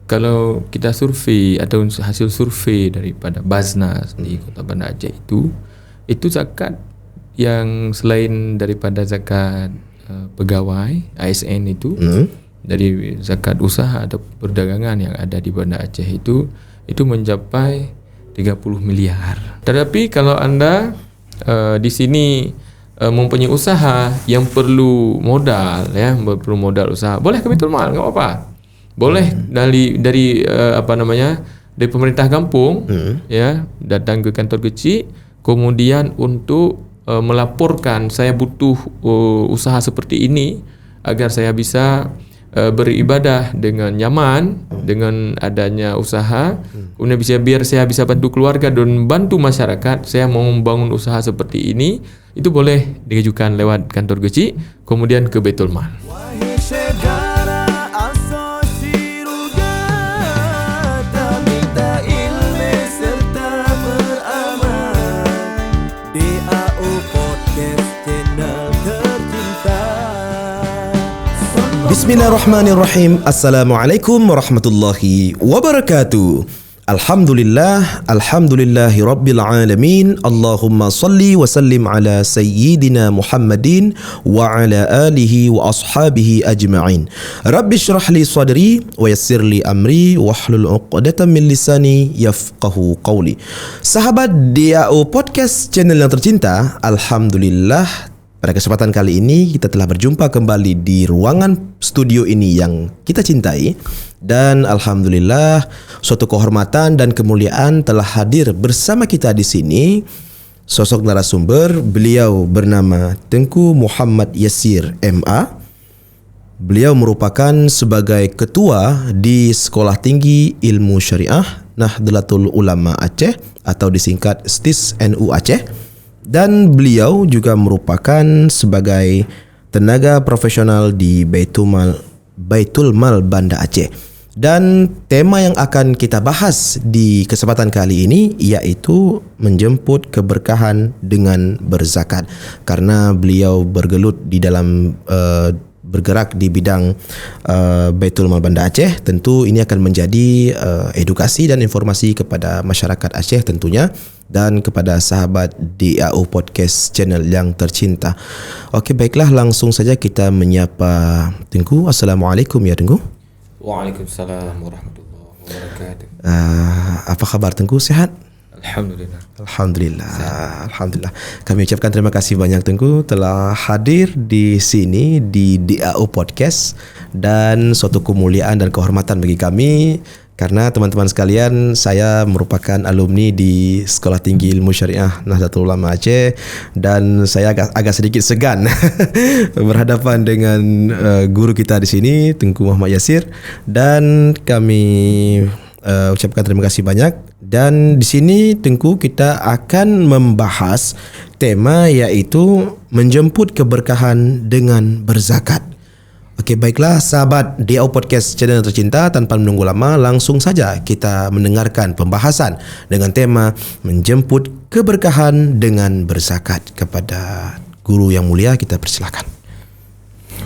kalau kita survei atau hasil survei daripada Basnas di Kota Banda Aceh itu zakat yang selain daripada zakat pegawai ASN itu dari zakat usaha atau perdagangan yang ada di Banda Aceh itu mencapai 30 miliar. Tetapi kalau anda di sini mempunyai usaha yang perlu modal, perlu modal usaha, boleh ke Baitul Mal, enggak apa-apa. Boleh dari dari pemerintah kampung datang ke kantor kecil, kemudian untuk melaporkan saya butuh usaha seperti ini agar saya bisa beribadah dengan nyaman dengan adanya usaha, kemudian biar saya bisa bantu keluarga dan bantu masyarakat. Saya mau membangun usaha seperti ini, itu boleh diajukan lewat kantor kecil, kemudian ke Baitul Mal. Bismillahirrahmanirrahim. Assalamualaikum warahmatullahi wabarakatuh. Alhamdulillahi rabbil alamin. Allahumma salli wa sallim ala sayyidina Muhammadin wa ala alihi wa ashabihi ajma'in. Rabbi syrah li sadri wa yassir li amri wahlul 'uqdatam min lisani yafqahu qawli. Sahabat DAO Podcast channel yang tercinta, alhamdulillah pada kesempatan kali ini kita telah berjumpa kembali di ruangan studio ini yang kita cintai, dan alhamdulillah suatu kehormatan dan kemuliaan telah hadir bersama kita di sini sosok narasumber. Beliau bernama Tengku Muhammad Yasir MA. Beliau merupakan sebagai ketua di Sekolah Tinggi Ilmu Syariah Nahdlatul Ulama Aceh atau disingkat STIS NU Aceh. Dan beliau juga merupakan sebagai tenaga profesional di Baitul Mal Banda Aceh. Dan tema yang akan kita bahas di kesempatan kali ini yaitu menjemput keberkahan dengan berzakat. Karena beliau bergelut di dalam bergerak di bidang Baitul Mal Banda Aceh, tentu ini akan menjadi edukasi dan informasi kepada masyarakat Aceh tentunya, dan kepada sahabat DAO Podcast channel yang tercinta. Okey, baiklah, langsung saja kita menyapa Tengku. Assalamualaikum ya Tengku. Waalaikumsalam warahmatullahi wabarakatuh. Apa kabar Tengku, sehat? Alhamdulillah. Alhamdulillah. Kami ucapkan terima kasih banyak Tengku telah hadir di sini di DAO Podcast, dan suatu kemuliaan dan kehormatan bagi kami karena teman-teman sekalian, saya merupakan alumni di Sekolah Tinggi Ilmu Syariah Nahdlatul Ulama Aceh, dan saya agak sedikit segan berhadapan dengan guru kita di sini Tengku Muhammad Yasir, dan kami ucapkan terima kasih banyak. Dan di sini Tengku kita akan membahas tema yaitu menjemput keberkahan dengan berzakat. Okey, baiklah sahabat DAO Podcast channel tercinta, tanpa menunggu lama langsung saja kita mendengarkan pembahasan dengan tema menjemput keberkahan dengan berzakat. Kepada guru yang mulia kita persilakan.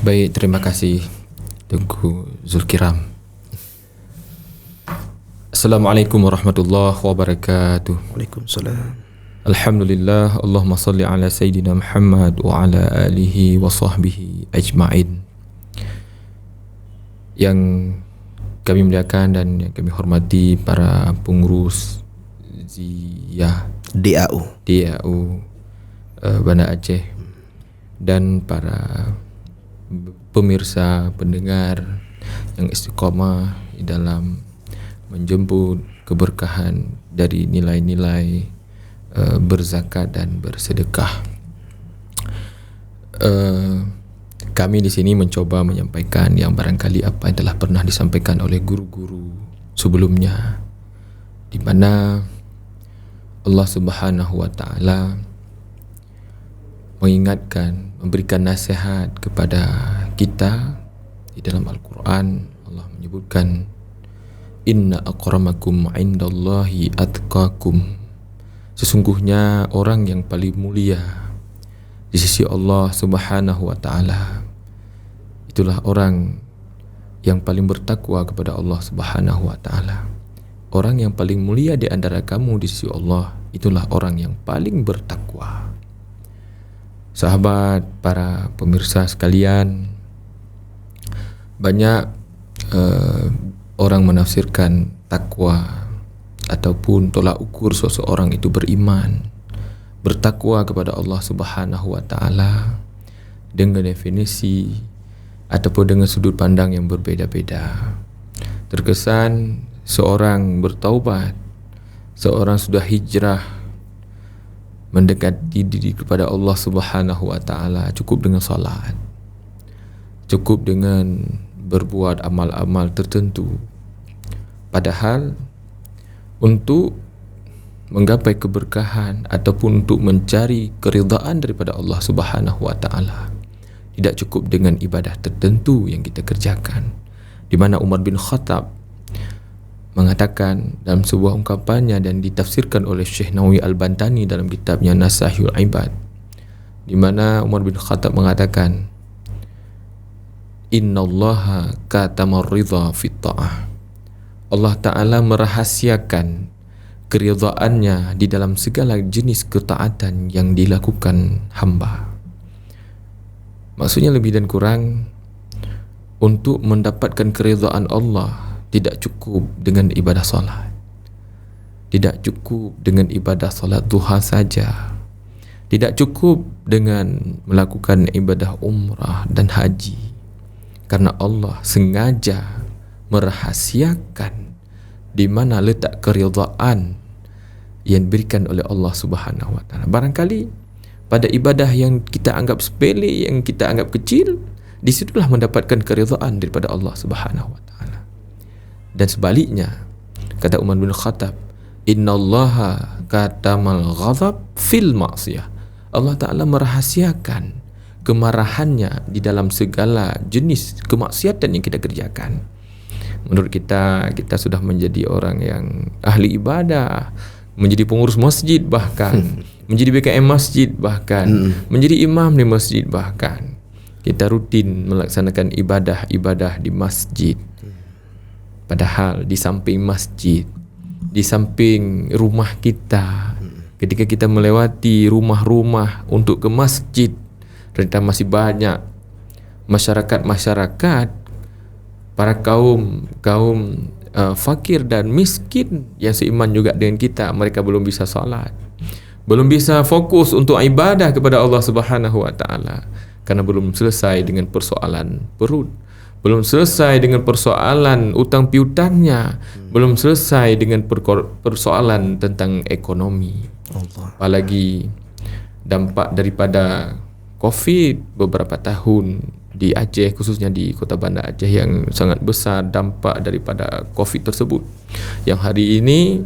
Baik, terima kasih Tengku Zulkiram. Assalamualaikum warahmatullahi wabarakatuh. Waalaikumsalam. Alhamdulillah, Allahumma salli ala Sayyidina Muhammad wa ala alihi wa sahbihi ajma'in. Yang kami muliakan dan yang kami hormati para pengurus DAO Banda Aceh, dan para pemirsa pendengar yang istiqamah di dalam menjemput keberkahan dari nilai-nilai berzakat dan bersedekah. Kami di sini mencoba menyampaikan yang barangkali apa yang telah pernah disampaikan oleh guru-guru sebelumnya, di mana Allah Subhanahu wa taala mengingatkan, memberikan nasihat kepada kita di dalam Al-Quran. Allah menyebutkan, inna akramakum indallahi atqakum. Sesungguhnya orang yang paling mulia di sisi Allah Subhanahu wa taala itulah orang yang paling bertakwa kepada Allah Subhanahu wa taala. Orang yang paling mulia di antara kamu di sisi Allah itulah orang yang paling bertakwa. Sahabat, para pemirsa sekalian, banyak orang menafsirkan takwa ataupun tolak ukur seseorang itu beriman, bertakwa kepada Allah Subhanahu wa taala dengan definisi ataupun dengan sudut pandang yang berbeda-beda. Terkesan seorang bertaubat, seorang sudah hijrah mendekati diri kepada Allah Subhanahu wa taala cukup dengan salat, cukup dengan berbuat amal-amal tertentu. Padahal untuk menggapai keberkahan ataupun untuk mencari keridaan daripada Allah Subhanahu wa taala, tidak cukup dengan ibadah tertentu yang kita kerjakan. Di mana Umar bin Khattab mengatakan dalam sebuah ungkapannya dan ditafsirkan oleh Syekh Nawawi Al-Bantani dalam kitabnya Nasahul Ibad, di mana Umar bin Khattab mengatakan, innallaha katamar ridha fit ta'ah. Allah Ta'ala merahasiakan keridhaannya di dalam segala jenis ketaatan yang dilakukan hamba. Maksudnya lebih dan kurang, untuk mendapatkan keridhaan Allah tidak cukup dengan ibadah salat, tidak cukup dengan ibadah salat duha saja, tidak cukup dengan melakukan ibadah umrah dan haji, karena Allah sengaja merahasiakan di mana letak keridhaan yang diberikan oleh Allah Subhanahu wa taala. Barangkali pada ibadah yang kita anggap sepele, yang kita anggap kecil, disitulah mendapatkan keridhaan daripada Allah Subhanahu wa taala. Dan sebaliknya, kata Umar bin Khattab, innallaha katamal ghadab fil ma'siyah. Allah Ta'ala merahasiakan kemarahannya di dalam segala jenis kemaksiatan yang kita kerjakan. Menurut kita sudah menjadi orang yang ahli ibadah, menjadi pengurus masjid bahkan, menjadi BKM masjid bahkan, menjadi imam di masjid bahkan. Kita rutin melaksanakan ibadah-ibadah di masjid. Padahal di samping masjid, di samping rumah kita, ketika kita melewati rumah-rumah untuk ke masjid, ternyata masih banyak masyarakat para kaum fakir dan miskin yang seiman juga dengan kita. Mereka belum bisa salat, belum bisa fokus untuk ibadah kepada Allah Subhanahu wa taala, karena belum selesai dengan persoalan perut, belum selesai dengan persoalan utang piutangnya, belum selesai dengan persoalan tentang ekonomi. Apalagi dampak daripada COVID beberapa tahun di Aceh, khususnya di Kota Bandar Aceh, yang sangat besar dampak daripada COVID tersebut, yang hari ini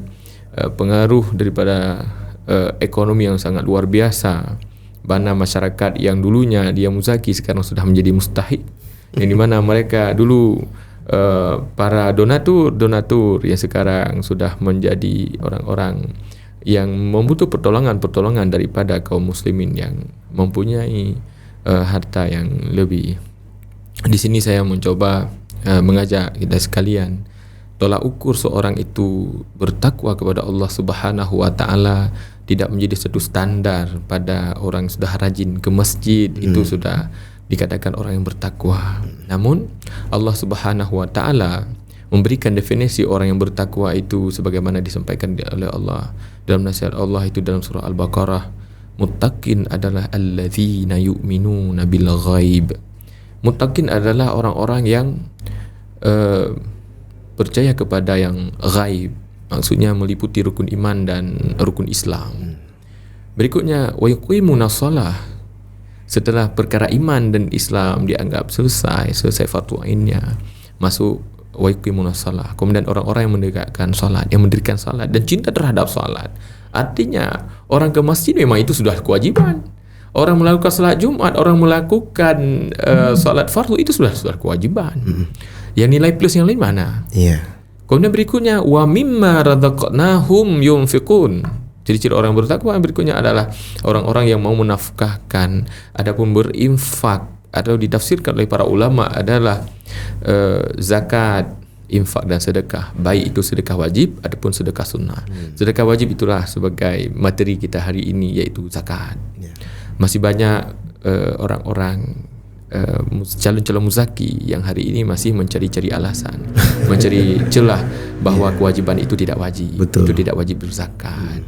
pengaruh daripada ekonomi yang sangat luar biasa, mana masyarakat yang dulunya dia muzaki sekarang sudah menjadi mustahik, yang dimana mereka dulu para donatur yang sekarang sudah menjadi orang-orang yang membutuh pertolongan daripada kaum muslimin yang mempunyai harta yang lebih. Di sini saya mencoba mengajak kita sekalian, tolak ukur seorang itu bertakwa kepada Allah Subhanahu wa taala tidak menjadi satu standar pada orang yang sudah rajin ke masjid itu sudah dikatakan orang yang bertakwa. Namun Allah Subhanahu wa taala memberikan definisi orang yang bertakwa itu sebagaimana disampaikan oleh Allah dalam nasihat Allah itu dalam surah Al-Baqarah, muttaqin adalah alladzina yu'minuna bil ghaib. Muttaqin adalah orang-orang yang percaya kepada yang ghaib, maksudnya meliputi rukun iman dan rukun Islam. Berikutnya wa yuqimuna shalah. Setelah perkara iman dan Islam dianggap selesai fardu ainnya, masuk wa yuqimuna shalah. Kemudian orang-orang yang menegakkan salat, yang mendirikan salat dan cinta terhadap salat. Artinya orang ke masjid memang itu sudah kewajiban. Orang melakukan salat Jumat, orang melakukan salat fardu itu sudah kewajiban. Yang nilai plus yang lain mana? Kemudian berikutnya wa mimma razaqnahum yunfiqun. Ciri-ciri orang bertakwa berikutnya adalah orang-orang yang mau menafkahkan, adapun berinfak atau ditafsirkan oleh para ulama adalah zakat, infak dan sedekah, baik itu sedekah wajib ataupun sedekah sunnah. Sedekah wajib itulah sebagai materi kita hari ini, iaitu zakat. Masih banyak orang-orang calon-calon muzaki yang hari ini masih mencari-cari alasan, mencari celah bahawa kewajiban itu tidak wajib. Betul. Itu tidak wajib berzakat.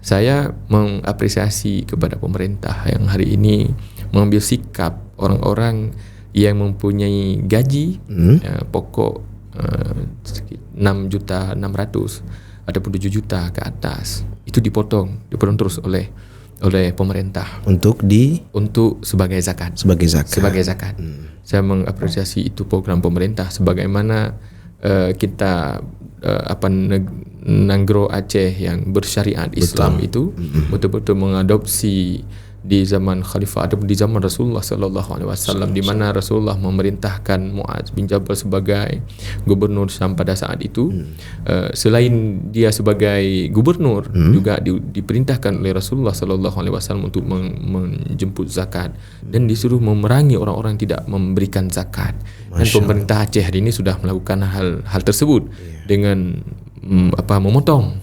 Saya mengapresiasi kepada pemerintah yang hari ini mengambil sikap orang-orang yang mempunyai gaji pokok 6.600.000 ataupun 7 juta ke atas, itu dipotong terus oleh pemerintah untuk sebagai zakat. Sebagai zakat. Saya mengapresiasi itu program pemerintah, sebagaimana kita Nanggro Aceh yang bersyariat Islam itu betul-betul mengadopsi di zaman khalifah ataupun di zaman Rasulullah sallallahu alaihi wasallam, di mana Rasulullah memerintahkan Muaz bin Jabal sebagai gubernur Syam pada saat itu. Selain dia sebagai gubernur, juga diperintahkan oleh Rasulullah sallallahu alaihi wasallam untuk menjemput zakat dan disuruh memerangi orang-orang tidak memberikan zakat. Dan pemerintah Aceh hari ini sudah melakukan hal tersebut dengan memotong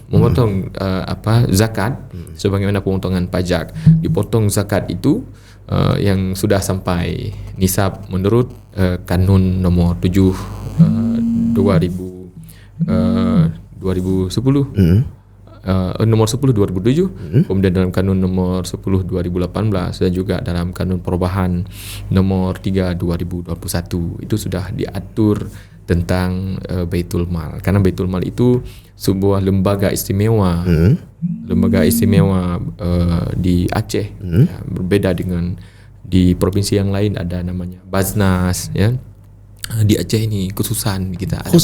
zakat sebagaimana pemotongan pajak. Dipotong zakat itu yang sudah sampai nisab menurut kanun nomor 7 2010, nomor 10 2007, kemudian dalam kanun nomor 10 2018 dan juga dalam kanun perubahan nomor 3 2021 itu sudah diatur tentang Baitul Mal. Karena Baitul Mal itu sebuah lembaga istimewa, di Aceh, berbeda dengan di provinsi yang lain ada namanya Basnas, ya. Di Aceh ini khususan kita ada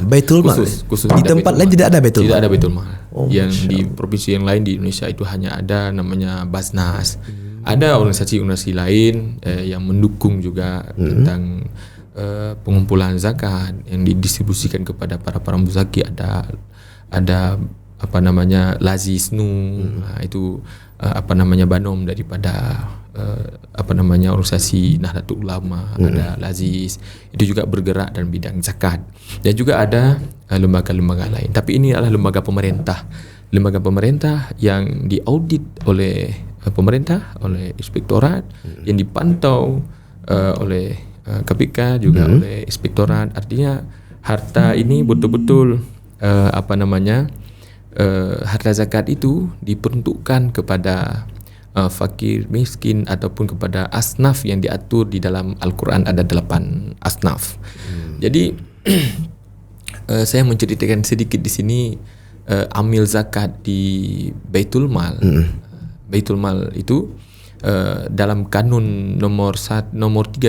Baitul Mal. Khusus di tempat lain tidak ada Baitul Mal. Tidak ada Baitul Mal. Yang di provinsi yang lain di Indonesia itu hanya ada namanya Basnas. Ada organisasi-organisasi lain yang mendukung juga tentang pengumpulan zakat yang didistribusikan kepada para muzaki. Ada Lazisnu, itu banom daripada organisasi Nahdlatul Ulama, ada Laziz, itu juga bergerak dalam bidang zakat. Dan juga ada lembaga-lembaga lain. Tapi ini adalah lembaga pemerintah yang diaudit oleh pemerintah, oleh inspektorat, yang dipantau oleh KPK juga oleh inspektorat. Artinya harta ini betul-betul harta zakat itu diperuntukkan kepada fakir, miskin ataupun kepada asnaf yang diatur di dalam Al-Quran. Ada 8 asnaf. Jadi saya menceritakan sedikit di sini amil zakat di Baitul Mal. Baitul Mal itu dalam kanun nomor 3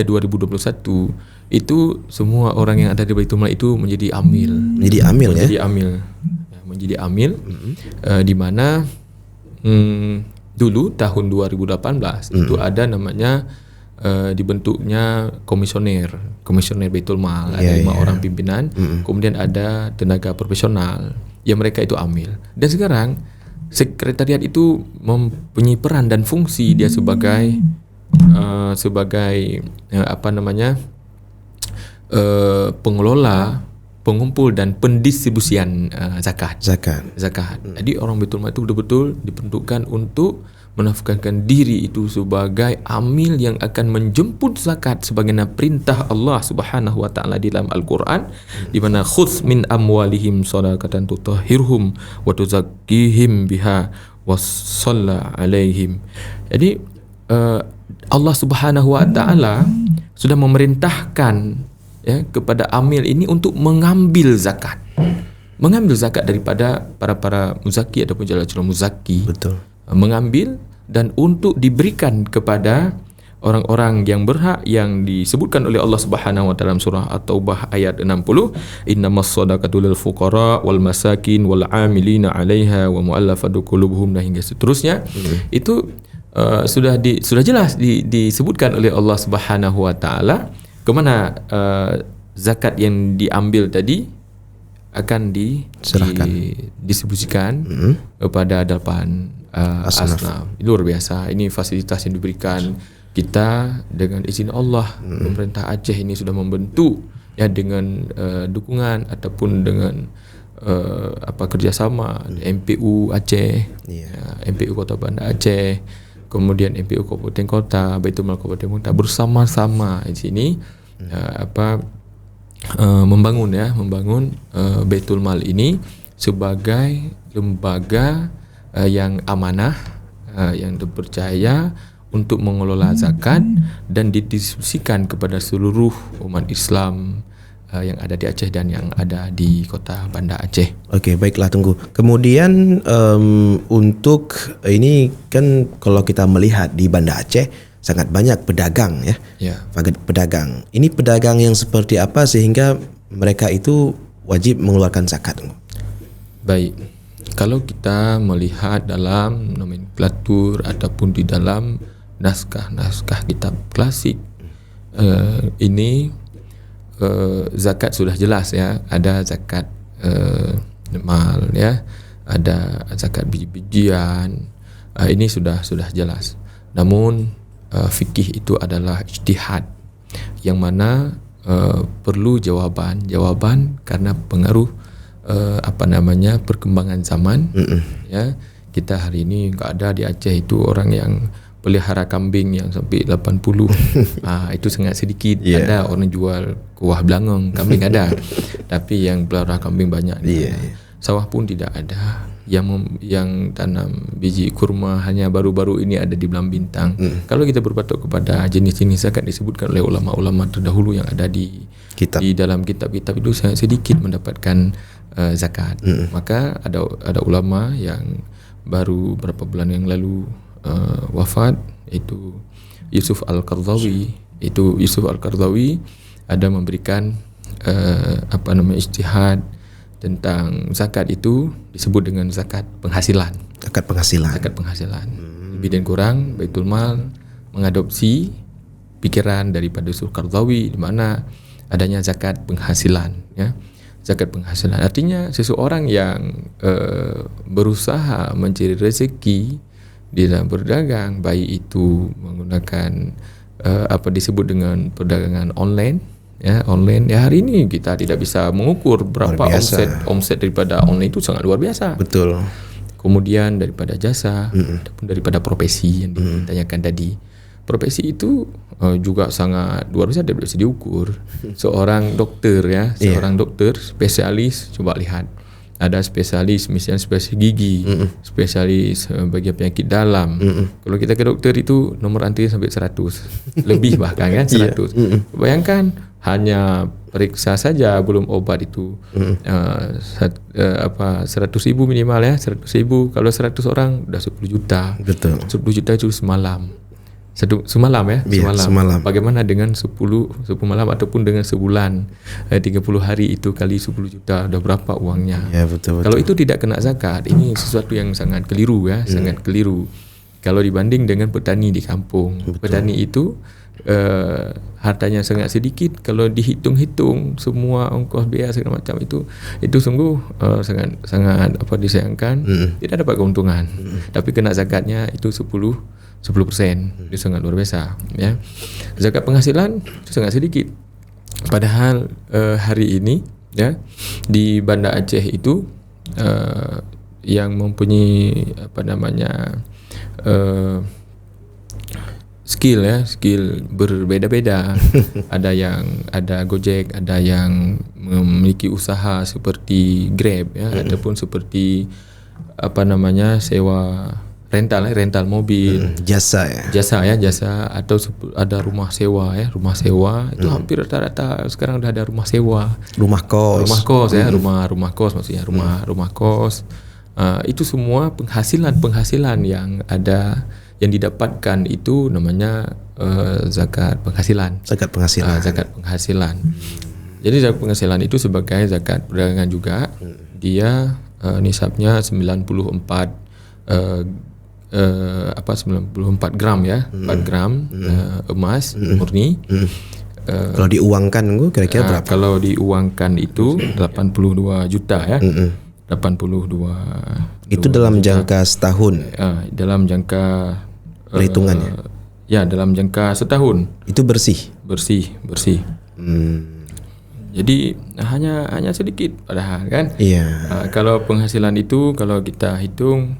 2021 itu semua orang yang ada di Baitul Mal itu menjadi amil. Menjadi amil di mana dulu tahun 2018 itu ada namanya dibentuknya komisioner Baitul Mal, ada 5 orang pimpinan, kemudian ada tenaga profesional yang mereka itu amil. Dan sekarang sekretariat itu mempunyai peran dan fungsi dia sebagai pengelola, pengumpul dan pendistribusian zakat. Jadi orang Baitul Mal itu betul-betul diperuntukkan untuk menafkahkan diri itu sebagai amil yang akan menjemput zakat sebagaimana perintah Allah Subhanahu wa taala di dalam Al-Qur'an, di mana khudz min amwalihim shadaqatan tutahhirhum wa tuzakkihim biha wassalla alaihim. Jadi Allah Subhanahu wa taala sudah memerintahkan kepada amil ini untuk mengambil zakat daripada para muzaki ataupun calon muzaki. Betul. Mengambil dan untuk diberikan kepada orang-orang yang berhak yang disebutkan oleh Allah Subhanahu wa taala dalam surah At-Taubah ayat 60, innamas shadaqatu lil fuqara wal masakin wal 'amilina 'alaiha wa mu'allafatu qulubuhum dan hingga seterusnya. Itu sudah jelas disebutkan oleh Allah Subhanahu wa taala kemana zakat yang diambil tadi akan didistribusikan kepada 8 asnaf. Luar biasa. Ini fasilitas yang diberikan. kita dengan izin Allah, pemerintah Aceh ini sudah membentuk ya dengan dukungan ataupun dengan kerjasama MPU Aceh, MPU Kota Bandar Aceh, kemudian MPU Kabupaten Kota, Baitul Mal Kabupaten Kota bersama-sama di sini membangun Baitul Mal ini sebagai lembaga yang amanah, yang dipercaya untuk mengelola zakat dan didistribusikan kepada seluruh umat Islam yang ada di Aceh dan yang ada di Kota Bandar Aceh. Okey, baiklah, tunggu. Kemudian untuk ini kan kalau kita melihat di Bandar Aceh sangat banyak pedagang ya. Pedagang. Ini pedagang yang seperti apa sehingga mereka itu wajib mengeluarkan zakat? Baik. Kalau kita melihat dalam nomenklatur ataupun di dalam naskah kitab klasik, ini zakat sudah jelas ya, ada zakat mal ya, ada zakat biji-bijian, ini sudah jelas. Namun fikih itu adalah ijtihad yang mana perlu jawaban karena pengaruh perkembangan zaman. Ya, kita hari ini enggak ada di Aceh itu orang yang pelihara kambing yang sampai 80. Itu sangat sedikit. Ada orang jual kuah belangong, kambing ada. Tapi yang pelihara kambing banyak. Sawah pun tidak ada. Yang tanam biji kurma hanya baru-baru ini ada di Belam Bintang. Kalau kita berpatok kepada jenis-jenis zakat disebutkan oleh ulama-ulama terdahulu yang ada di dalam kitab-kitab itu sangat sedikit mendapatkan zakat. Maka ada ulama yang baru berapa bulan yang lalu wafat, itu Yusuf Al-Qardawi. Yusuf Al-Qardawi ada memberikan ijtihad tentang zakat itu disebut dengan zakat penghasilan. Zakat penghasilan. Lebih dan kurang Baitul Mal mengadopsi pikiran daripada Yusuf Al-Qardawi di mana adanya zakat penghasilan ya. Zakat penghasilan artinya seseorang yang berusaha mencari rezeki di dalam berdagang, baik itu menggunakan disebut dengan perdagangan online ya, hari ini kita tidak bisa mengukur berapa omset daripada online itu sangat luar biasa. Betul. Kemudian daripada jasa ataupun daripada profesi yang ditanyakan tadi. Profesi itu juga sangat luar biasa, tidak bisa diukur. Seorang dokter ya, dokter spesialis, coba lihat. Ada spesialis, misalnya spesialis gigi, spesialis bagi penyakit dalam. Kalau kita ke dokter itu nomor antri sampai 100, lebih bahkan kan 100. Bayangkan hanya periksa saja belum obat itu 100.000 minimal ya, 100.000. Kalau 100 orang udah 10 juta. Betul. 10 juta itu semalam. Semalam ya, semalam. Bagaimana dengan 10 malam ataupun dengan sebulan, 30 hari itu kali 10 juta, udah berapa uangnya? Ya, betul. Kalau itu tidak kena zakat, ini sesuatu yang sangat keliru ya, sangat keliru. Kalau dibanding dengan petani di kampung, petani itu hartanya sangat sedikit. Kalau dihitung-hitung semua ongkos biaya segala macam itu sungguh sangat disayangkan. Tidak dapat keuntungan. Tapi kena zakatnya itu 10%. Itu sangat luar biasa ya. Zakat penghasilan itu sangat sedikit. Padahal hari ini ya di Banda Aceh itu yang mempunyai skill berbeda-beda. ada Gojek, ada yang memiliki usaha seperti Grab ya, ataupun seperti sewa rental mobil, jasa atau ada rumah sewa itu hampir rata-rata sekarang udah ada rumah sewa, rumah kos maksudnya rumah kos. Itu semua penghasilan yang ada yang didapatkan itu namanya zakat penghasilan. Zakat penghasilan. Jadi zakat penghasilan itu sebagai zakat perdagangan juga. Dia nisabnya 94 gram ya, 4 gram emas murni. Kalau diuangkan kira-kira berapa? Kalau diuangkan itu 82 juta ya. 82 itu dalam jangka setahun. Dalam jangka perhitungannya. Ya, dalam jangka setahun. Itu bersih. Bersih. Jadi hanya sedikit padahal kan. Iya. Kalau penghasilan itu kalau kita hitung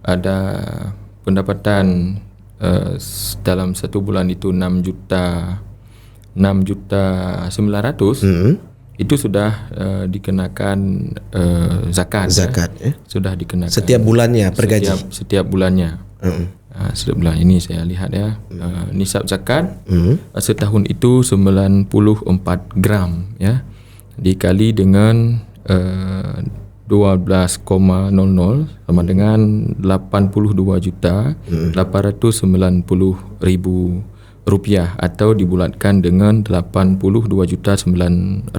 ada pendapatan dalam satu bulan itu 6.900.000, itu sudah dikenakan zakat. Zakat ya. Sudah dikenakan Setiap bulannya per gaji. Setiap bulannya. Setiap bulan ini saya lihat ya, nisab zakat setahun itu 94 gram ya, dikali dengan 12,00 sama dengan 82.890.000 rupiah, atau dibulatkan dengan 82.900.000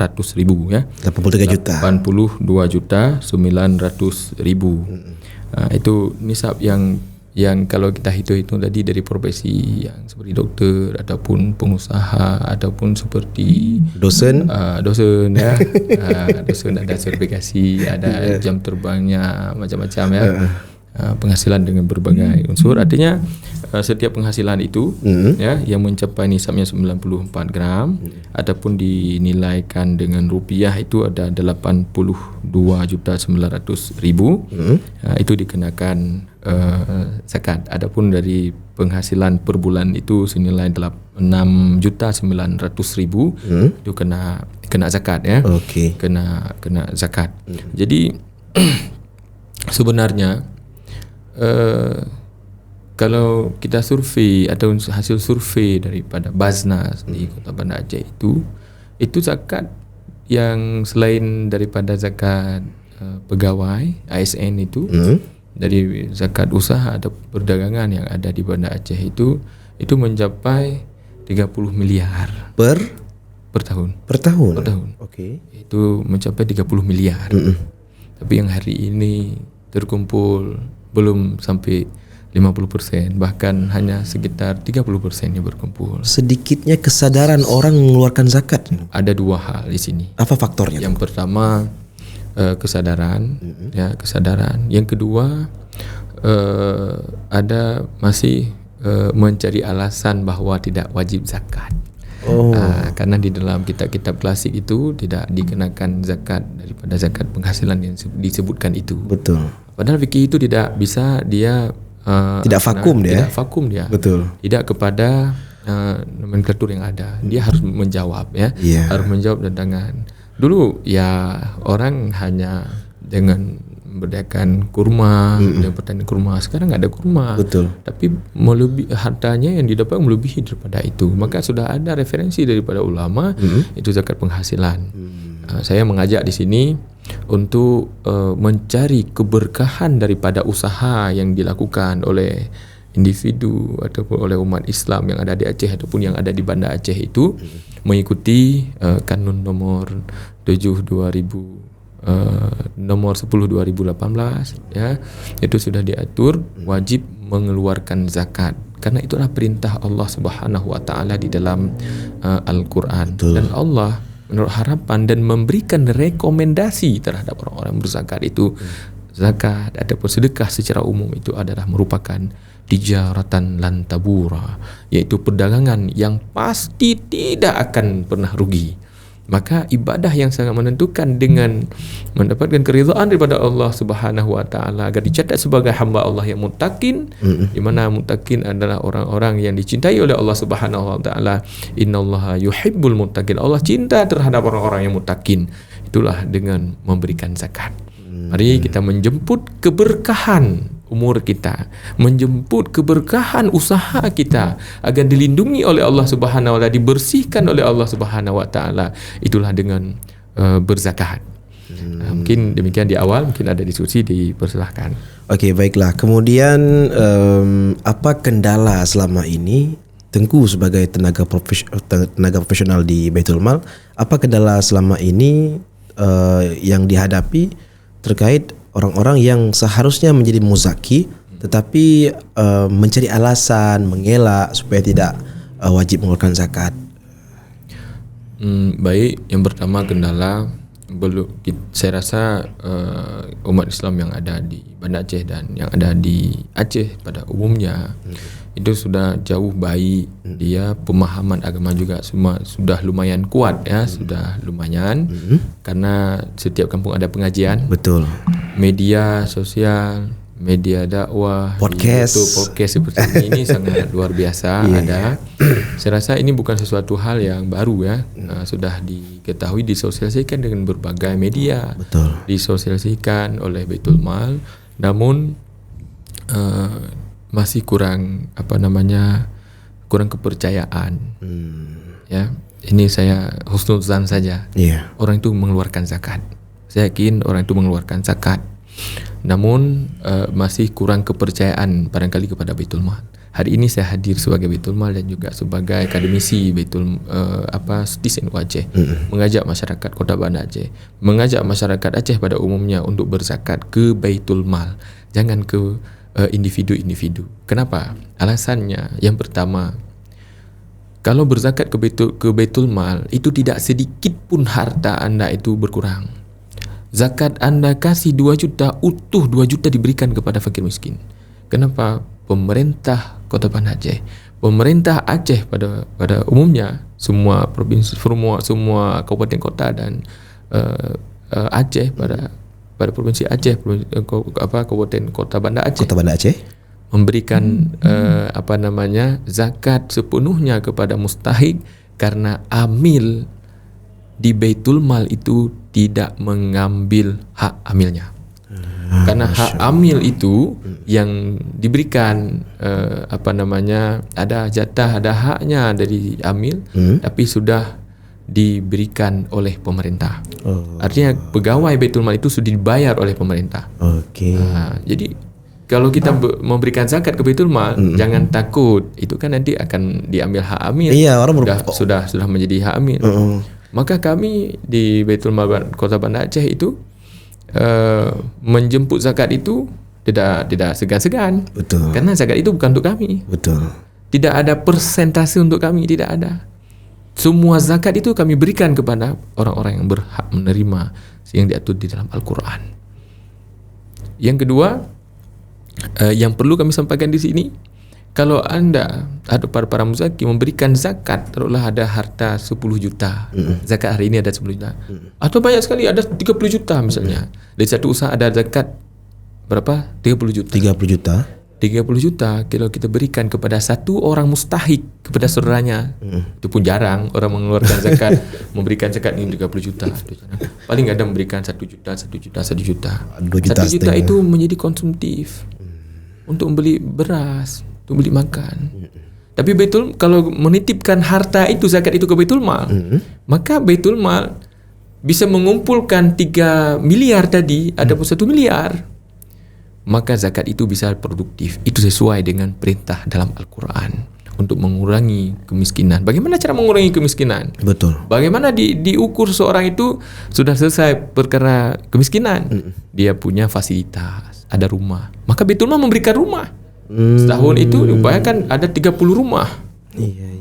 ya. 83 juta. 82.900.000. Itu nisab yang kalau kita hitung tadi dari profesi yang seperti dokter ataupun pengusaha ataupun seperti Dosen ya. Dosen ada sertifikasi, ada jam terbangnya macam-macam ya. Penghasilan dengan berbagai unsur, artinya setiap penghasilan itu ya yang mencapai nisabnya 94 gram ataupun dinilaikan dengan rupiah itu ada 82.900.000, itu dikenakan zakat. Adapun dari penghasilan per bulan itu senilai 6.900.000 itu kena zakat ya. Okey. Kena zakat. Jadi sebenarnya kalau kita survei atau hasil survei daripada Basnas di Kota Banda Aceh itu zakat yang selain daripada zakat pegawai ASN itu, dari zakat usaha atau perdagangan yang ada di Banda Aceh itu mencapai 30 miliar per tahun. Per tahun. Okey. Itu mencapai 30 miliar. Tapi yang hari ini terkumpul belum sampai 50%, bahkan hanya sekitar 30% yang berkumpul. Sedikitnya kesadaran orang mengeluarkan zakat. Ada dua hal di sini. Apa faktornya? Yang pertama kesadaran, ya kesadaran. Yang kedua ada masih mencari alasan bahwa tidak wajib zakat. Karena di dalam kitab-kitab klasik itu tidak dikenakan zakat daripada zakat penghasilan yang disebutkan itu. Betul. Padahal fikih itu tidak bisa dia tidak vakum dia. Tidak vakum dia. Betul. Tidak kepada nomenklatur yang ada. Dia harus menjawab ya. Yeah. Harus menjawab tantangan. Dulu ya orang hanya dengan memberdayakan kurma dan pertanian kurma. Sekarang ada kurma. Betul. Tapi melebihi hartanya yang didapat melebihi daripada itu. Maka sudah ada referensi daripada ulama itu zakat penghasilan. Saya mengajak di sini untuk mencari keberkahan daripada usaha yang dilakukan oleh individu ataupun oleh umat Islam yang ada di Aceh ataupun yang ada di Banda Aceh itu mengikuti kanun nomor 7 nomor 10 2018 ya, itu sudah diatur wajib mengeluarkan zakat karena itulah perintah Allah Subhanahu wa taala di dalam Al-Qur'an. Dan Allah menurut harapan dan memberikan rekomendasi terhadap orang-orang berzakat itu zakat ataupun sedekah secara umum itu adalah merupakan tijaratan lan tabura, yaitu perdagangan yang pasti tidak akan pernah rugi. Maka ibadah yang sangat menentukan dengan mendapatkan keridhaan daripada Allah Subhanahu wa taala agar dicatat sebagai hamba Allah yang muttaqin, di mana muttaqin adalah orang-orang yang dicintai oleh Allah Subhanahu wa taala. Innallaha yuhibbul muttaqin. Allah cinta terhadap orang-orang yang muttaqin. Itulah dengan memberikan zakat. Mari kita menjemput keberkahan umur kita, menjemput keberkahan usaha kita agar dilindungi oleh Allah Subhanahu wa taala, dibersihkan oleh Allah Subhanahu wa taala. Itulah dengan berzakat. Mungkin demikian di awal, mungkin ada diskusi, dipersilahkan. Okey, baiklah. Kemudian apa kendala selama ini Tengku sebagai tenaga profesional di Baitul Mal, apa kendala selama ini yang dihadapi terkait orang-orang yang seharusnya menjadi muzaki tetapi mencari alasan, mengelak supaya tidak wajib mengeluarkan zakat? Baik, yang pertama kendala saya rasa umat Islam yang ada di Banda Aceh dan yang ada di Aceh pada umumnya itu sudah jauh baik. Dia pemahaman agama juga semua sudah lumayan kuat ya, sudah lumayan karena setiap kampung ada pengajian. Betul. Media sosial, media dakwah, podcast seperti ini sangat luar biasa ada. Saya rasa ini bukan sesuatu hal yang baru ya, sudah diketahui, disosialisasikan dengan berbagai media. Betul. Disosialisasikan oleh Baitul Mal, namun masih kurang kurang kepercayaan. Ya, ini saya husnuzan saja. Orang itu mengeluarkan zakat. Saya yakin orang itu mengeluarkan zakat. Namun masih kurang kepercayaan barangkali kepada Baitul Mal. Hari ini saya hadir sebagai Baitul Mal dan juga sebagai akademisi Citizen Aceh, mengajak masyarakat Kota Banda Aceh, mengajak masyarakat Aceh pada umumnya untuk berzakat ke Baitul Mal, jangan ke individu-individu. Kenapa? Alasannya yang pertama, kalau berzakat ke Baitul Mal itu tidak sedikit pun harta Anda itu berkurang. Zakat Anda kasih 2 juta, utuh 2 juta diberikan kepada fakir miskin. Kenapa? Pemerintah Kota Banda Aceh, pemerintah Aceh pada umumnya, semua provinsi, semua kabupaten kota dan Aceh pada provinsi Aceh, kabupaten Kota Banda Aceh, memberikan zakat sepenuhnya kepada mustahik karena amil di Baitul Mal itu tidak mengambil hak amilnya. Karena hak amil itu yang diberikan ada jatah, ada haknya dari amil, tapi sudah diberikan oleh pemerintah. Artinya pegawai Baitul Mal itu sudah dibayar oleh pemerintah. Jadi kalau kita memberikan zakat ke Baitul Mal, jangan takut, itu kan nanti akan diambil hak amil. Iya, orang sudah menjadi hak amil. Maka kami di Baitul Mal Kota Banda Aceh itu menjemput zakat itu tidak segan-segan. Betul. Karena zakat itu bukan untuk kami. Betul. Tidak ada persentase untuk kami, tidak ada. Semua zakat itu kami berikan kepada orang-orang yang berhak menerima yang diatur di dalam Al-Quran. Yang kedua, yang perlu kami sampaikan di sini, kalau Anda atau para muzaki memberikan zakat, taruhlah ada harta 10 juta. Zakat hari ini ada 10 juta. Atau banyak sekali, ada 30 juta misalnya. Dari satu usaha ada zakat berapa? 30 juta. 30 juta kalau kita berikan kepada satu orang mustahik, kepada saudaranya, itu pun jarang orang mengeluarkan zakat. Memberikan zakat ini 30 juta. Paling ada memberikan 1 juta, 1 juta, 1 juta. 1 juta itu menjadi konsumtif untuk membeli beras, untuk beli makan. Tapi kalau menitipkan harta itu, zakat itu ke Baitul Mal, maka Baitul Mal bisa mengumpulkan 3 miliar tadi, ada pun 1 miliar. Maka zakat itu bisa produktif. Itu sesuai dengan perintah dalam Al-Quran untuk mengurangi kemiskinan. Bagaimana cara mengurangi kemiskinan? Betul. Bagaimana diukur seorang itu sudah selesai perkara kemiskinan? Dia punya fasilitas, ada rumah. Maka Baitul Mal memberikan rumah. Setahun itu bayangkan ada 30 rumah. Iya.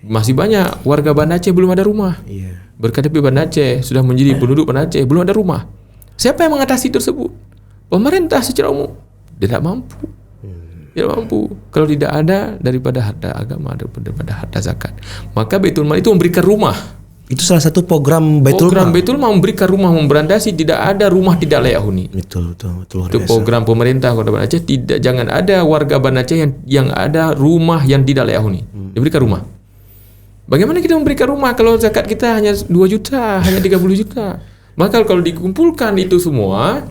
Masih banyak warga Banda Aceh belum ada rumah. Iya. Berkadang Banda Aceh sudah menjadi penduduk Banda Aceh, belum ada rumah. Siapa yang mengatasi tersebut? Pemerintah secara umum tidak mampu. Tidak mampu. Kalau tidak ada daripada harta agama, daripada harta zakat, maka Baitul Mal itu memberikan rumah. Itu salah satu program Baitul Mal. Program Baitul Mal memberikan rumah, memberandasi, tidak ada rumah tidak layak huni. Betul. Itu program pemerintah Kota Banda Aceh. Jangan ada warga Banda Aceh yang ada rumah yang tidak layak huni. Diberikan rumah. Bagaimana kita memberikan rumah kalau zakat kita hanya 2 juta, hanya 30 juta? Maka kalau dikumpulkan itu semua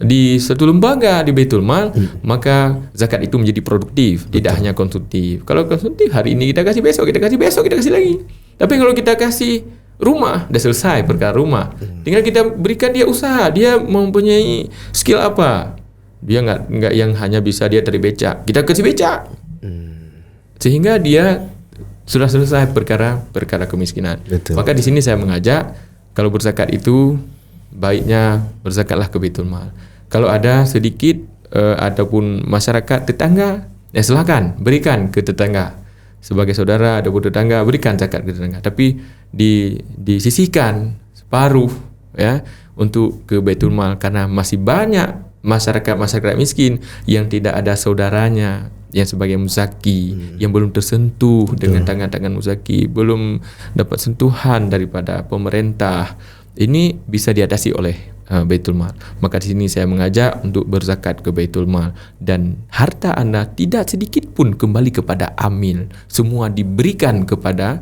di satu lembaga di Baitul Mal, maka zakat itu menjadi produktif. Tidak hanya konsumtif. Kalau konsumtif, hari ini kita kasih, besok kita kasih, besok kita kasih lagi. Tapi kalau kita kasih rumah, dah selesai perkara rumah. Tinggal kita berikan dia usaha. Dia mempunyai skill apa? Dia enggak yang hanya bisa dia dari becak. Kita kasih becak. Sehingga dia sudah selesai perkara kemiskinan. Betul. Maka di sini saya mengajak, kalau berzakat itu baiknya berzakatlah ke Baitul Mal. Kalau ada sedikit ataupun masyarakat tetangga, ya silakan berikan ke tetangga. Sebagai saudara ataupun tetangga, berikan zakat ke tetangga. Tapi disisihkan separuh ya untuk ke Baitul Mal, karena masih banyak masyarakat miskin yang tidak ada saudaranya yang sebagai muzaki, yang belum tersentuh dengan tangan-tangan muzaki, belum dapat sentuhan daripada pemerintah. Ini bisa diatasi oleh Baitul Mal. Maka di sini saya mengajak untuk berzakat ke Baitul Mal, dan harta Anda tidak sedikit pun kembali kepada amil, semua diberikan kepada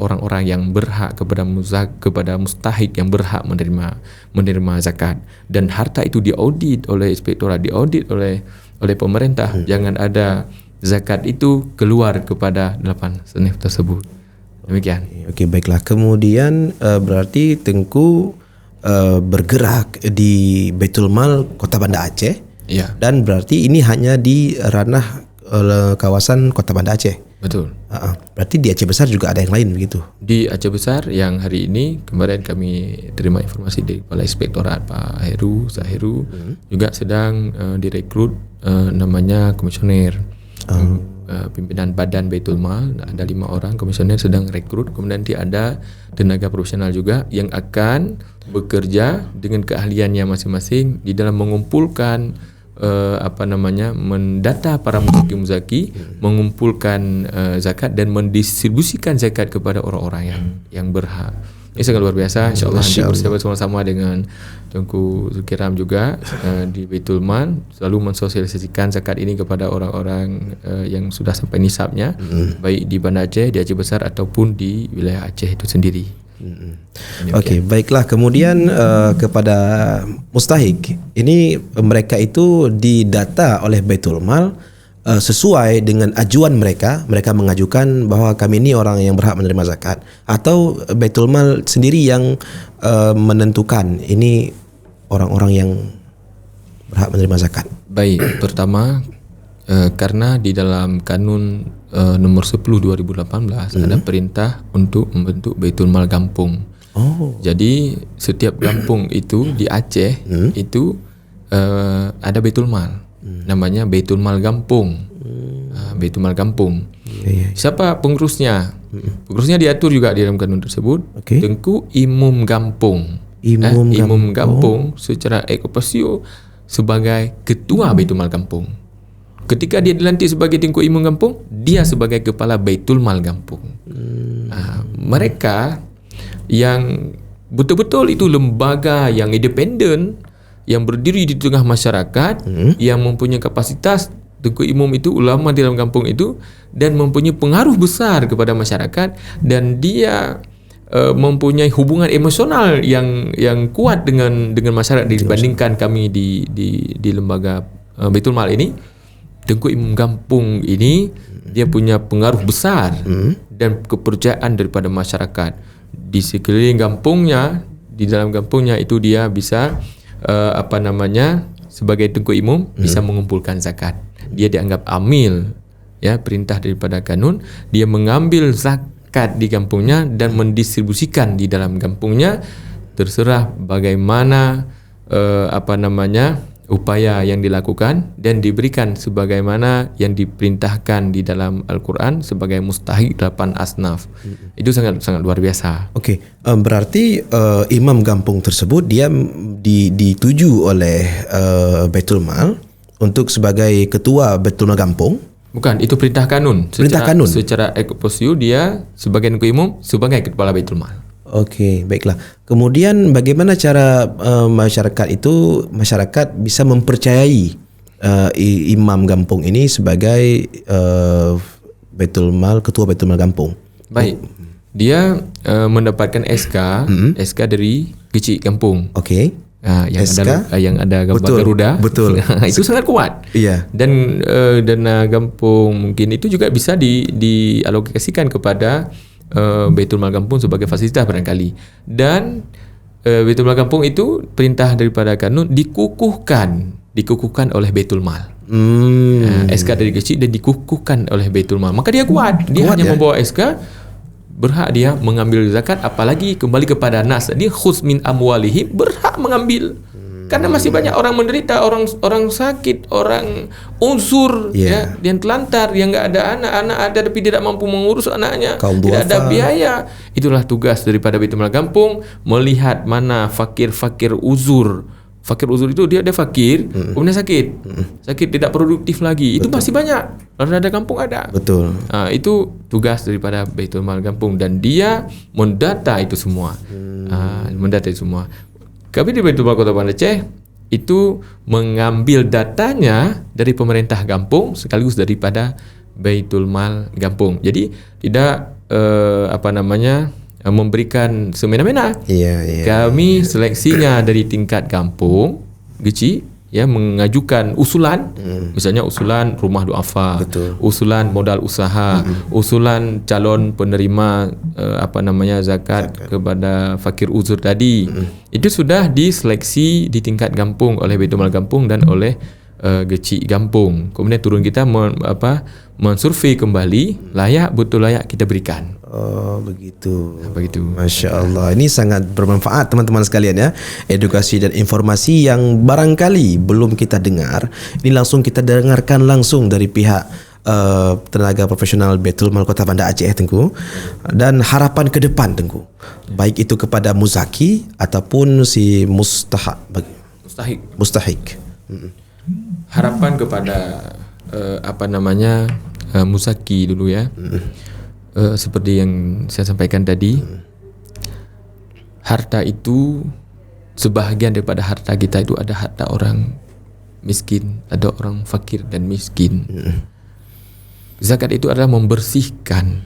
orang-orang yang berhak, kepada mustahik yang berhak menerima zakat. Dan harta itu diaudit oleh inspektorat, diaudit oleh pemerintah. Jangan ada zakat itu keluar kepada 8 senif tersebut. Demikian. Okey, baiklah. Kemudian berarti Tengku bergerak di Baitul Mal Kota Banda Aceh. Ya. Dan berarti ini hanya di ranah kawasan Kota Banda Aceh. Betul. Berarti di Aceh Besar juga ada yang lain begitu? Di Aceh Besar yang hari ini kemarin kami terima informasi dari Kepala Inspektorat Pak Heru Zahiru juga sedang direkrut namanya komisioner. Pimpinan badan Baitul Mal, ada 5 orang komisioner sedang rekrut. Kemudian nanti ada tenaga profesional juga yang akan bekerja dengan keahliannya masing-masing di dalam mengumpulkan mendata para muzaki, mengumpulkan zakat dan mendistribusikan zakat kepada orang-orang yang berhak. Ini sangat luar biasa. InsyaAllah nanti bersama-sama dengan Tengku Zulkiram juga di Baitul Mal selalu mensosialisasikan zakat ini kepada orang-orang yang sudah sampai nisabnya, baik di Banda Aceh, di Aceh Besar ataupun di wilayah Aceh itu sendiri. Okey, baiklah. Kemudian kepada mustahik, ini mereka itu didata oleh Baitul Mal sesuai dengan ajuan mereka. Mereka mengajukan bahawa kami ini orang yang berhak menerima zakat, atau Baitul Mal sendiri yang menentukan ini orang-orang yang berhak menerima zakat. Baik, pertama karena di dalam kanun nomor 10 2018 ada perintah untuk membentuk Baitul Mal Gampung. Jadi setiap kampung itu di Aceh itu ada Baitul Mal, namanya Baitul Mal Gampung. Baitul Mal Gampung. Siapa pengurusnya? Pengurusnya diatur juga di dalam kanun tersebut. Tengku Imam Gampung. Imam Gampung secara ek officio sebagai ketua Baitul Mal Gampung. Ketika dia dilantik sebagai Tengku Imam Gampung, dia sebagai kepala Baitul Mal Gampung. Mereka yang betul-betul itu lembaga yang independen, yang berdiri di tengah masyarakat, yang mempunyai kapasitas. Tengku Imam itu ulama di dalam kampung itu dan mempunyai pengaruh besar kepada masyarakat, dan dia mempunyai hubungan emosional yang kuat dengan masyarakat dibandingkan kami di lembaga Baitul Mal ini. Tengku Imam Gampung ini dia punya pengaruh besar dan kepercayaan daripada masyarakat di sekeliling kampungnya. Di dalam kampungnya itu dia bisa sebagai Tengku Imam bisa mengumpulkan zakat. Dia dianggap amil, ya, perintah daripada kanun. Dia mengambil zakat di kampungnya dan mendistribusikan di dalam kampungnya. Terserah bagaimana upaya yang dilakukan dan diberikan sebagaimana yang diperintahkan di dalam Al-Quran sebagai mustahik 8 asnaf. Itu sangat luar biasa. Okey, berarti imam kampung tersebut dia dituju oleh Baitul Mal untuk sebagai ketua Baitul Mal Kampung. Bukan, itu perintah kanun. Perintah kanun. Secara ek officio dia sebagai Tengku Imam sebagai kepala Baitul Mal. Okey, baiklah. Kemudian bagaimana cara masyarakat bisa mempercayai imam kampung ini sebagai Baitul Mal, ketua Baitul Mal Kampung? Baik. Dia mendapatkan SK dari kecil kampung. Okey. Yang ada gambar Garuda. Betul. Itu sangat kuat. Iya. Dan dana kampung mungkin itu juga bisa dialokasikan kepada Baitul Mal Kampung sebagai fasilitas barangkali. Dan Baitul Mal Kampung itu perintah daripada kanun dikukuhkan oleh Baitul Mal. SK dari kecil dan dikukuhkan oleh Baitul Mal. Maka dia kuat. Dia hanya membawa SK, berhak dia mengambil zakat, apalagi kembali kepada nas. Dia khus min amwalihim, berhak mengambil. Karena masih banyak orang menderita, orang sakit, orang uzur, ya, yang telantar, yang nggak ada anak ada tapi tidak mampu mengurus anaknya, tidak ada biaya. Itulah tugas daripada Baitul Mal Kampung, melihat mana fakir uzur. Fakir uzur itu dia fakir, kemudian sakit tidak produktif lagi. Itu masih banyak. Kalau ada kampung ada. Betul. Itu tugas daripada Baitul Mal Kampung, dan dia mendata itu semua. Mendata itu semua. Kami di Baitul Mal Kota Banda Aceh itu mengambil datanya dari pemerintah kampung sekaligus daripada Baitul Mal Kampung. Jadi tidak memberikan semena-mena. Kami seleksinya dari tingkat kampung kecil, ya, mengajukan usulan, misalnya usulan rumah duafa, usulan modal usaha, usulan calon penerima zakat kepada fakir uzur tadi. Itu sudah diseleksi di tingkat kampung oleh Baitul Mal Kampung dan oleh Geci Kampung. Kemudian turun kita mensurvei kembali betul layak kita berikan. Oh, begitu. Begitu. Masya Allah. Ini sangat bermanfaat teman-teman sekalian, ya. Edukasi dan informasi yang barangkali belum kita dengar, ini langsung kita dengarkan langsung dari pihak tenaga profesional Baitul Mal Kota Banda Aceh, Tengku. Dan harapan ke depan, Tengku, baik itu kepada muzaki ataupun si mustahik. Harapan kepada muzaki dulu, ya. Seperti yang saya sampaikan tadi, harta itu, sebahagian daripada harta kita itu ada harta orang miskin, ada orang fakir dan miskin. Zakat itu adalah membersihkan.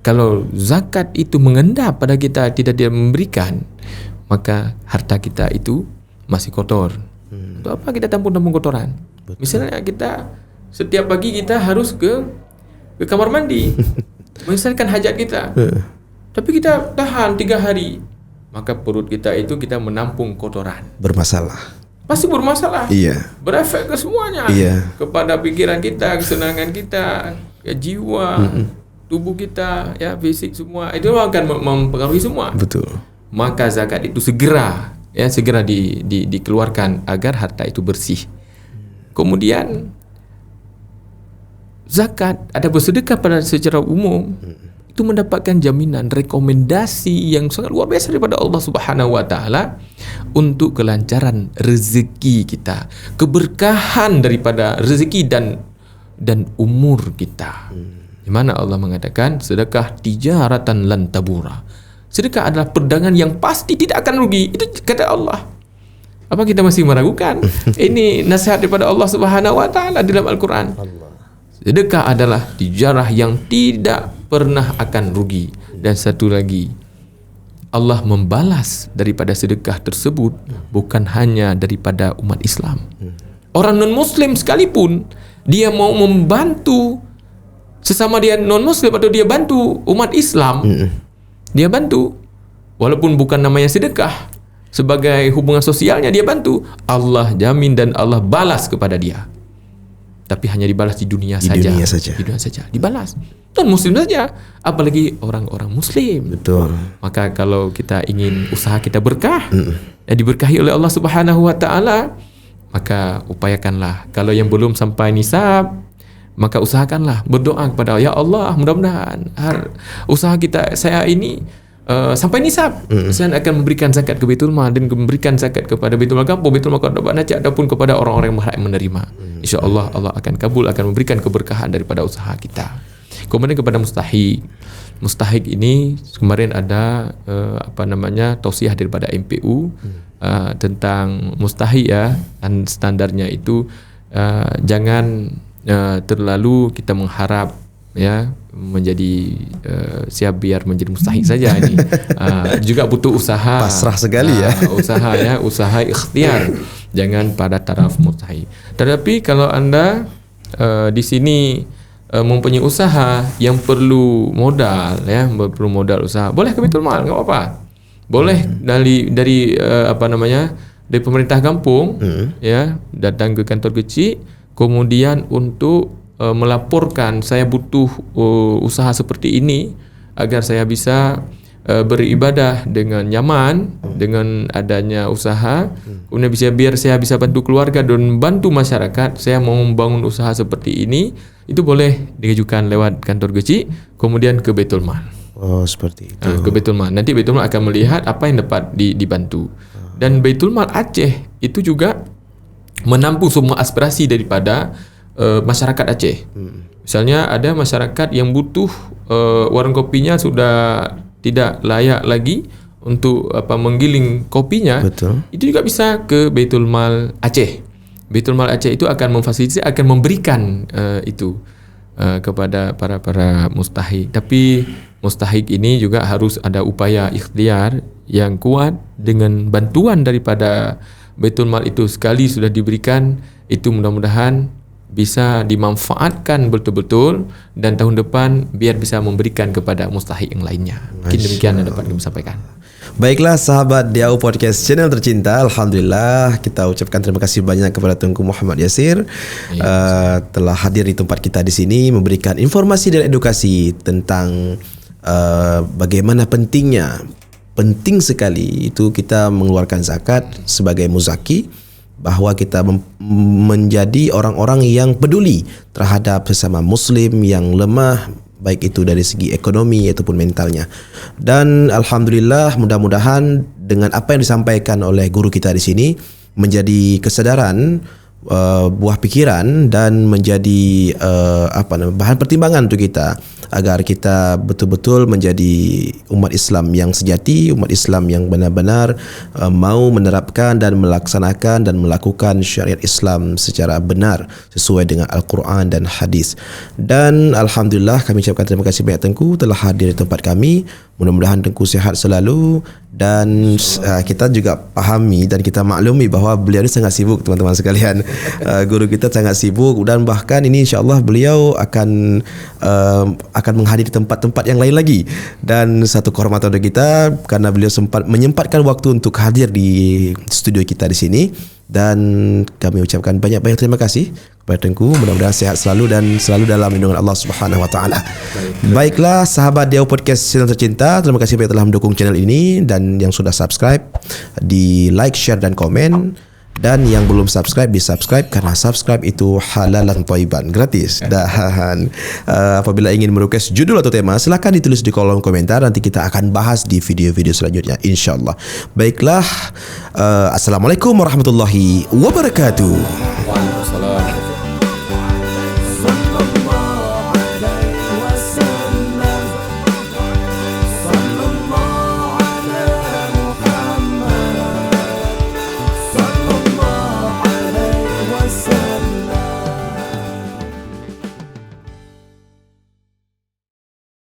Kalau zakat itu mengendap pada kita, tidak dia memberikan, maka harta kita itu masih kotor. Untuk apa kita tampung kotoran? Misalnya kita setiap pagi kita harus ke kamar mandi menyelesaikan hajat kita, tapi kita tahan 3 hari, maka perut kita itu kita menampung kotoran, pasti bermasalah. Berefek ke semuanya, kepada pikiran kita, kesenangan kita, jiwa, tubuh kita, ya, fisik, semua itu akan mempengaruhi semua. Betul. Maka zakat itu segera dikeluarkan agar harta itu bersih. Kemudian zakat ada bersedekah pada secara umum, itu mendapatkan jaminan, rekomendasi yang sangat luar biasa daripada Allah Subhanahu wa taala untuk kelancaran rezeki kita, keberkahan daripada rezeki dan umur kita. Di mana Allah mengatakan sedekah tijaratan lan tabura. Sedekah adalah perdagangan yang pasti tidak akan rugi. Itu kata Allah. Apa kita masih meragukan? Ini nasihat daripada Allah Subhanahu wa taala dalam Al-Qur'an. Sedekah adalah tijarah yang tidak pernah akan rugi. Dan satu lagi, Allah membalas daripada sedekah tersebut bukan hanya daripada umat Islam. Orang non-Muslim sekalipun, dia mau membantu sesama dia non-Muslim atau dia bantu umat Islam, dia bantu, walaupun bukan namanya sedekah, sebagai hubungan sosialnya dia bantu, Allah jamin dan Allah balas kepada dia. Tapi hanya dibalas di dunia saja. Di dunia saja dibalas. Non-Muslim saja, apalagi orang-orang Muslim. Betul. Maka kalau kita ingin usaha kita berkah, dan diberkahi oleh Allah Subhanahu wa taala, maka upayakanlah. Kalau yang belum sampai nisab, maka usahakanlah, berdoa kepada ya Allah, mudah-mudahan usaha saya ini sampai nisab, saya akan memberikan zakat ke Baitul Mal dan memberikan zakat kepada Baitul Mal Kampung, Baitul Mal Kota Banda Aceh, ataupun kepada orang-orang yang berhak menerima. InsyaAllah Allah akan kabul, akan memberikan keberkahan daripada usaha kita. Kemudian kepada mustahik. Mustahik ini kemarin ada tausiah daripada MPU tentang mustahik, ya, dan standarnya itu jangan terlalu kita mengharap, ya, menjadi siap biar menjadi mustahik saja ini. Juga butuh usaha. Pasrah sekali, ya. Usaha ikhtiar. Jangan pada taraf mustahik. Tetapi kalau Anda di sini mempunyai usaha yang perlu modal, ya, perlu modal usaha, boleh ke Baitul Mal, enggak apa-apa. Boleh dari dari pemerintah kampung, ya, datang ke kantor kecil, kemudian untuk melaporkan saya butuh usaha seperti ini agar saya bisa beribadah dengan nyaman dengan adanya usaha, kemudian biar saya bisa bantu keluarga dan bantu masyarakat, saya mau membangun usaha seperti ini, itu boleh diajukan lewat kantor gaji, kemudian ke Baitul Mal. Oh, seperti itu. Ke Baitul Mal. Nanti Baitul Mal akan melihat apa yang dapat dibantu. Dan Baitul Mal Aceh itu juga menampung semua aspirasi daripada masyarakat Aceh. Misalnya ada masyarakat yang butuh warung kopinya sudah tidak layak lagi untuk menggiling kopinya. Betul. Itu juga bisa ke Baitul Mal Aceh. Baitul Mal Aceh itu akan memfasilitasi, akan memberikan itu kepada para mustahik. Tapi mustahik ini juga harus ada upaya ikhtiar yang kuat dengan bantuan daripada Baitul Mal itu. Sekali sudah diberikan, itu mudah-mudahan bisa dimanfaatkan betul-betul, dan tahun depan biar bisa memberikan kepada mustahik yang lainnya. Mungkin demikian yang dapat kami sampaikan. Baiklah sahabat DAU Podcast channel tercinta, alhamdulillah kita ucapkan terima kasih banyak kepada Tunku Muhammad Yasir telah hadir di tempat kita di sini memberikan informasi dan edukasi tentang bagaimana penting sekali itu kita mengeluarkan zakat sebagai muzaki, bahawa kita menjadi orang-orang yang peduli terhadap sesama muslim yang lemah, baik itu dari segi ekonomi ataupun mentalnya. Dan alhamdulillah, mudah-mudahan dengan apa yang disampaikan oleh guru kita di sini menjadi kesadaran, buah pikiran, dan menjadi bahan pertimbangan untuk kita agar kita betul-betul menjadi umat Islam yang sejati, umat Islam yang benar-benar mau menerapkan dan melaksanakan dan melakukan syariat Islam secara benar sesuai dengan Al-Quran dan hadis. Dan alhamdulillah kami ucapkan terima kasih banyak Tengku telah hadir di tempat kami. Mudah-mudahan Tengku sihat selalu, dan kita juga pahami dan kita maklumi bahawa beliau ini sangat sibuk teman-teman sekalian. Guru kita sangat sibuk, dan bahkan ini insya-Allah beliau akan menghadiri tempat-tempat yang lain lagi. Dan satu kehormatan untuk kita karena beliau menyempatkan waktu untuk hadir di studio kita di sini, dan kami ucapkan banyak-banyak terima kasih kepada Tengku. Mudah-mudahan sehat selalu dan selalu dalam lindungan Allah Subhanahu wa taala. Baiklah sahabat DAU Podcast channel tercinta, terima kasih banyak telah mendukung channel ini, dan yang sudah subscribe di like, share dan komen. Dan yang belum subscribe, di subscribe, karena subscribe itu halalan thayyiban, gratis. Dan apabila ingin merequest judul atau tema, silakan ditulis di kolom komentar. Nanti kita akan bahas di video-video selanjutnya, insyaAllah. Baiklah, Assalamualaikum warahmatullahi wabarakatuh.